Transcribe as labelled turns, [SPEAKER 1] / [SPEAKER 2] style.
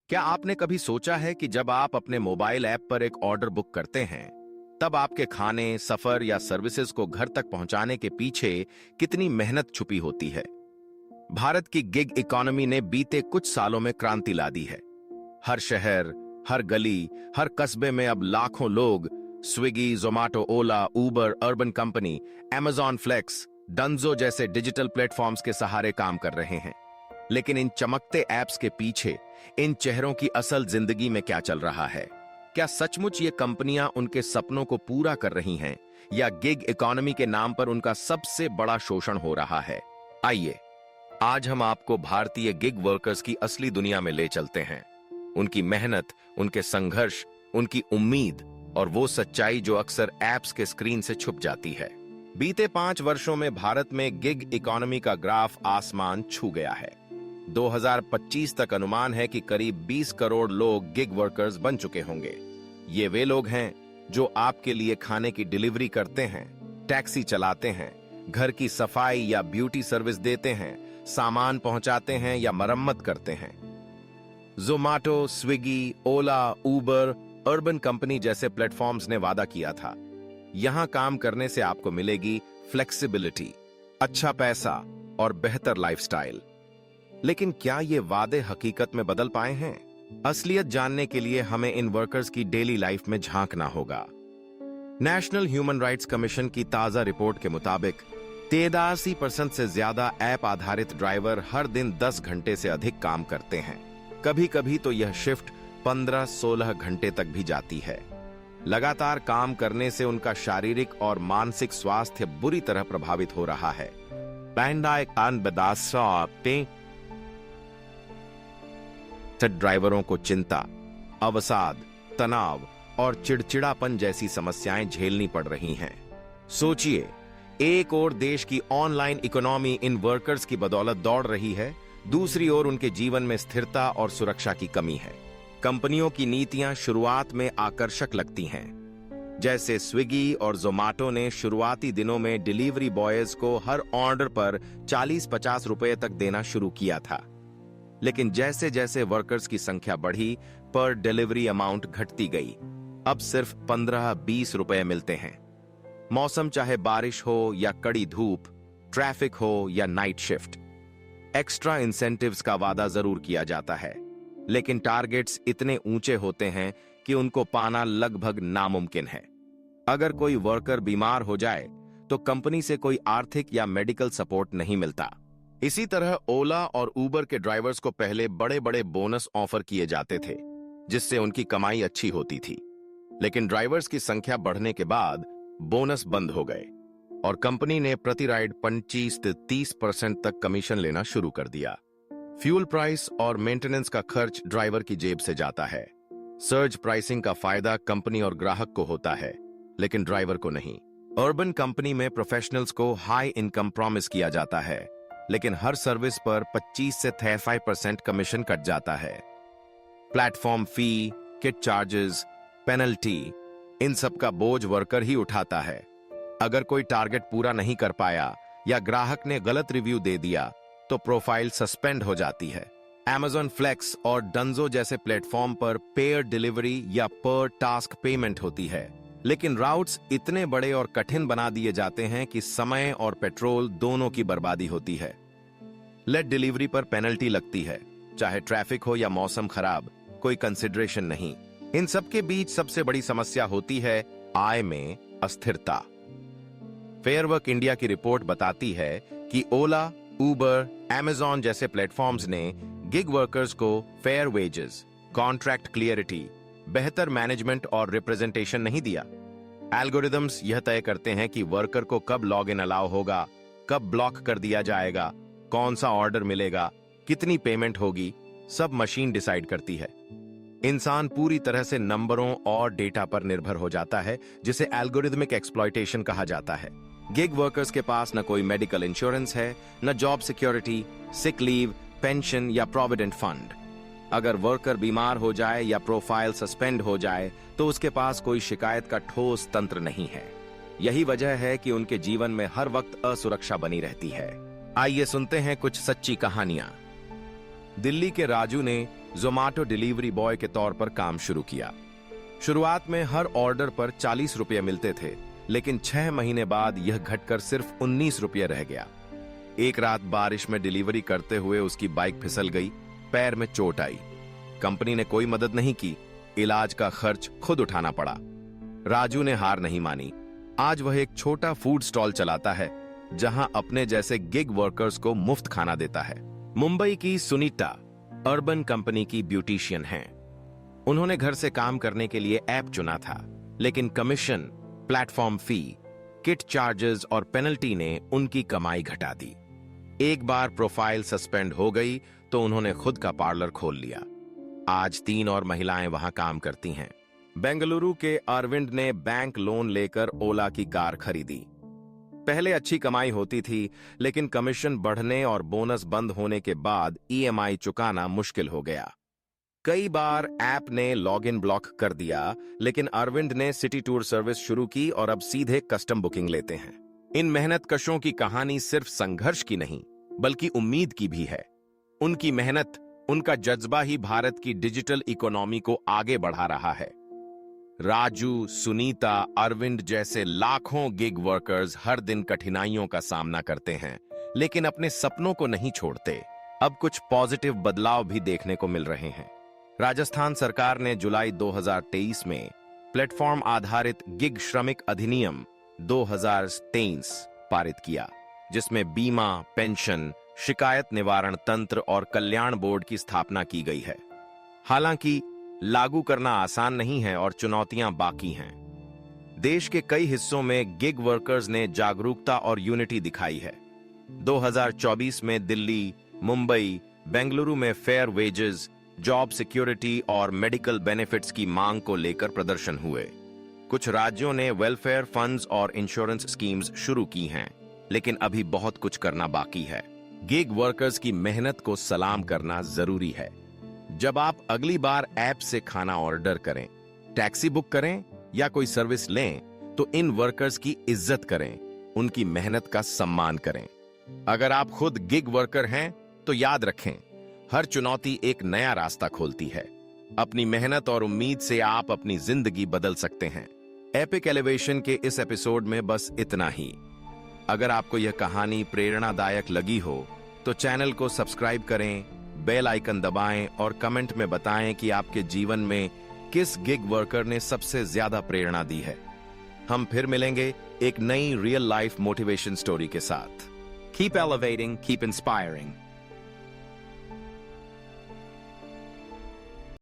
[SPEAKER 1] क्या आपने कभी सोचा है कि जब आप अपने मोबाइल ऐप पर एक ऑर्डर बुक करते हैं, तब आपके खाने, सफर या सर्विसेज को घर तक पहुंचाने के पीछे कितनी मेहनत छुपी होती है। भारत की गिग इकोनॉमी ने बीते कुछ सालों में क्रांति ला दी है। हर शहर, हर गली, हर कस्बे में अब लाखों लोग Swiggy, Zomato, Ola, Uber, Urban Company, Amazon Flex, Dunzo जैसे डिजिटल प्लेटफॉर्म्स के सहारे काम कर रहे हैं। लेकिन इन चमकते ऐप्स के पीछे इन चेहरों की असल जिंदगी में क्या चल रहा है? क्या सचमुच ये कंपनियां उनके सपनों को पूरा कर रही हैं, या गिग इकोनॉमी के नाम पर उनका सबसे बड़ा शोषण हो रहा है? आइए, आज हम आपको भारतीय गिग वर्कर्स की असली दुनिया में ले चलते हैं। उनकी मेहनत, उनके संघर्ष, उनकी उम्मीद और वो सच्चाई जो अक्सर ऐप्स के स्क्रीन से छुप जाती है। बीते 5 वर्षों में भारत में गिग इकोनॉमी का ग्राफ आसमान छू गया है। 2025 तक अनुमान है कि करीब 20 करोड़ लोग गिग वर्कर्स बन चुके होंगे। ये वे लोग हैं जो आपके लिए खाने की डिलीवरी करते हैं, टैक्सी चलाते हैं, घर की सफाई या ब्यूटी सर्विस देते हैं, सामान पहुंचाते हैं या मरम्मत करते हैं। जोमैटो, स्विगी, ओला, उबर, अर्बन कंपनी जैसे प्लेटफॉर्म्स ने वादा किया था, यहां काम करने से आपको मिलेगी फ्लेक्सिबिलिटी, अच्छा पैसा और बेहतर लाइफस्टाइल। लेकिन क्या ये वादे हकीकत में बदल पाए हैं? असलियत जानने के लिए हमें इन वर्कर्स की डेली लाइफ में झांकना होगा। नेशनल ह्यूमन राइट्स कमीशन की ताजा रिपोर्ट के मुताबिक 83% से ज्यादा ऐप आधारित ड्राइवर हर दिन 10 घंटे से अधिक काम करते हैं। कभी कभी तो यह शिफ्ट 15-16 घंटे तक भी जाती है। लगातार काम करने से उनका शारीरिक और मानसिक स्वास्थ्य बुरी तरह प्रभावित हो रहा है। ड्राइवरों को चिंता, अवसाद, तनाव और चिड़चिड़ापन जैसी समस्याएं झेलनी पड़ रही हैं। सोचिए, एक ओर देश की ऑनलाइन इकोनॉमी इन वर्कर्स की बदौलत दौड़ रही है, दूसरी ओर उनके जीवन में स्थिरता और सुरक्षा की कमी है। कंपनियों की नीतियां शुरुआत में आकर्षक लगती हैं, जैसे स्विगी और जोमैटो ने शुरुआती दिनों में डिलीवरी बॉयज को हर ऑर्डर पर 40-50 रुपए तक देना शुरू किया था। लेकिन जैसे जैसे वर्कर्स की संख्या बढ़ी, पर डिलीवरी अमाउंट घटती गई। अब सिर्फ 15-20 रुपए मिलते हैं। मौसम चाहे बारिश हो या कड़ी धूप, ट्रैफिक हो या नाइट शिफ्ट, एक्स्ट्रा इंसेंटिव्स का वादा जरूर किया जाता है, लेकिन टारगेट्स इतने ऊंचे होते हैं कि उनको पाना लगभग नामुमकिन है। अगर कोई वर्कर बीमार हो जाए तो कंपनी से कोई आर्थिक या मेडिकल सपोर्ट नहीं मिलता। इसी तरह ओला और उबर के ड्राइवर्स को पहले बड़े बड़े बोनस ऑफर किए जाते थे, जिससे उनकी कमाई अच्छी होती थी। लेकिन ड्राइवर्स की संख्या बढ़ने के बाद बोनस बंद हो गए और कंपनी ने प्रति राइड 25 से 30% तक कमीशन लेना शुरू कर दिया। फ्यूल प्राइस और मेंटेनेंस का खर्च ड्राइवर की जेब से जाता है। सर्ज प्राइसिंग का फायदा कंपनी और ग्राहक को होता है, लेकिन ड्राइवर को नहीं। अर्बन कंपनी में प्रोफेशनल्स को हाई इनकम प्रॉमिस किया जाता है, लेकिन हर सर्विस पर 25 से 35% कमीशन कट जाता है। Platform fee, kit charges, penalty, इन सब का बोझ वर्कर ही उठाता है। अगर कोई टारगेट पूरा नहीं कर पाया या ग्राहक ने गलत रिव्यू दे दिया तो प्रोफाइल सस्पेंड हो जाती है। अमेजॉन फ्लेक्स और डंजो जैसे प्लेटफॉर्म पर पेयर डिलीवरी या पर टास्क पेमेंट होती है, लेकिन राउट्स इतने बड़े और कठिन बना दिए जाते हैं कि समय और पेट्रोल दोनों की बर्बादी होती है। लेट डिलीवरी पर पेनल्टी लगती है, चाहे ट्रैफिक हो या मौसम खराब, कोई कंसिडरेशन नहीं। इन सब के बीच सबसे बड़ी समस्या होती है आय में अस्थिरता। फेयर वर्क इंडिया की रिपोर्ट बताती है कि ओला, उबर, अमेजॉन जैसे प्लेटफॉर्म्स ने गिग वर्कर्स को फेयर वेजेस, कॉन्ट्रैक्ट क्लियरिटी, बेहतर मैनेजमेंट और रिप्रेजेंटेशन नहीं दिया। एल्गोरिदम्स यह तय करते हैं कि वर्कर को कब लॉग इन अलाउ होगा, कब ब्लॉक कर दिया जाएगा, कौन सा ऑर्डर मिलेगा, कितनी पेमेंट होगी, सब मशीन डिसाइड करती है। इंसान पूरी तरह से नंबरों और डेटा पर निर्भर हो जाता है, जिसे एल्गोरिदमिक एक्सप्लॉयटेशन कहा जाता है। गिग वर्कर्स के पास न कोई मेडिकल इंश्योरेंस है, न job security, sick leave, pension या प्रोविडेंट फंड। अगर वर्कर बीमार हो जाए या प्रोफाइल सस्पेंड हो जाए तो उसके पास कोई शिकायत का ठोस तंत्र नहीं है। यही वजह है कि उनके जीवन में हर वक्त असुरक्षा बनी रहती है। आइए सुनते हैं कुछ सच्ची कहानियां। दिल्ली के राजू ने जोमाटो डिलीवरी बॉय के तौर पर काम शुरू किया। शुरुआत में हर ऑर्डर पर 40 रुपये मिलते थे, लेकिन 6 महीने बाद यह घटकर सिर्फ 19 रुपये रह गया। एक रात बारिश में डिलीवरी करते हुए उसकी बाइक फिसल गई, पैर में चोट आई। कंपनी ने कोई मदद नहीं की, इलाज का खर्च खुद उठाना पड़ा। राजू ने हार नहीं मानी। आज वह एक छोटा फूड स्टॉल चलाता है, जहां अपने जैसे गिग वर्कर्स को मुफ्त खाना देता है। मुंबई की सुनीता अर्बन कंपनी की ब्यूटिशियन हैं। उन्होंने घर से काम करने के लिए ऐप चुना था, लेकिन commission, platform fee, kit charges और पेनल्टी ने उनकी कमाई घटा दी। एक बार प्रोफाइल सस्पेंड हो गई तो उन्होंने खुद का पार्लर खोल लिया। आज 3 और महिलाएं वहां काम करती हैं। बेंगलुरु के अरविंद ने बैंक लोन लेकर ओला की कार खरीदी। पहले अच्छी कमाई होती थी, लेकिन कमीशन बढ़ने और बोनस बंद होने के बाद ईएमआई चुकाना मुश्किल हो गया। कई बार ऐप ने लॉगिन ब्लॉक कर दिया, लेकिन अरविंद ने सिटी टूर सर्विस शुरू की और अब सीधे कस्टम बुकिंग लेते हैं। इन मेहनतकशों की कहानी सिर्फ संघर्ष की नहीं, बल्कि उम्मीद की भी है। उनकी मेहनत, उनका जज्बा ही भारत की डिजिटल इकोनॉमी को आगे बढ़ा रहा है। राजू, सुनीता, अरविंद जैसे लाखों गिग वर्कर्स हर दिन कठिनाइयों का सामना करते हैं, लेकिन अपने सपनों को नहीं छोड़ते। अब कुछ पॉजिटिव बदलाव भी देखने को मिल रहे हैं। राजस्थान सरकार ने जुलाई 2023 में प्लेटफॉर्म आधारित गिग श्रमिक अधिनियम 2023 पारित किया, जिसमें बीमा, पेंशन, शिकायत निवारण तंत्र और कल्याण बोर्ड की स्थापना की गई है। हालांकि लागू करना आसान नहीं है और चुनौतियां बाकी हैं। देश के कई हिस्सों में गिग वर्कर्स ने जागरूकता और यूनिटी दिखाई है। 2024 में दिल्ली, मुंबई, बेंगलुरु में फेयर वेजेस, जॉब सिक्योरिटी और मेडिकल बेनिफिट्स की मांग को लेकर प्रदर्शन हुए। कुछ राज्यों ने वेलफेयर फंड्स और इंश्योरेंस स्कीम्स शुरू की हैं, लेकिन अभी बहुत कुछ करना बाकी है। गिग वर्कर्स की मेहनत को सलाम करना जरूरी है। जब आप अगली बार ऐप से खाना ऑर्डर करें, टैक्सी बुक करें या कोई सर्विस लें, तो इन वर्कर्स की इज्जत करें, उनकी मेहनत का सम्मान करें। अगर आप खुद गिग वर्कर हैं, तो याद रखें, हर चुनौती एक नया रास्ता खोलती है। अपनी मेहनत और उम्मीद से आप अपनी जिंदगी बदल सकते हैं। एपिक एलिवेशन के इस एपिसोड में बस इतना ही। अगर आपको यह कहानी प्रेरणादायक लगी हो, तो चैनल को सब्सक्राइब करें, बेल आइकन दबाएं और कमेंट में बताएं कि आपके जीवन में किस गिग वर्कर ने सबसे ज्यादा प्रेरणा दी है। हम फिर मिलेंगे एक नई रियल लाइफ मोटिवेशन स्टोरी के साथ। Keep elevating, keep inspiring.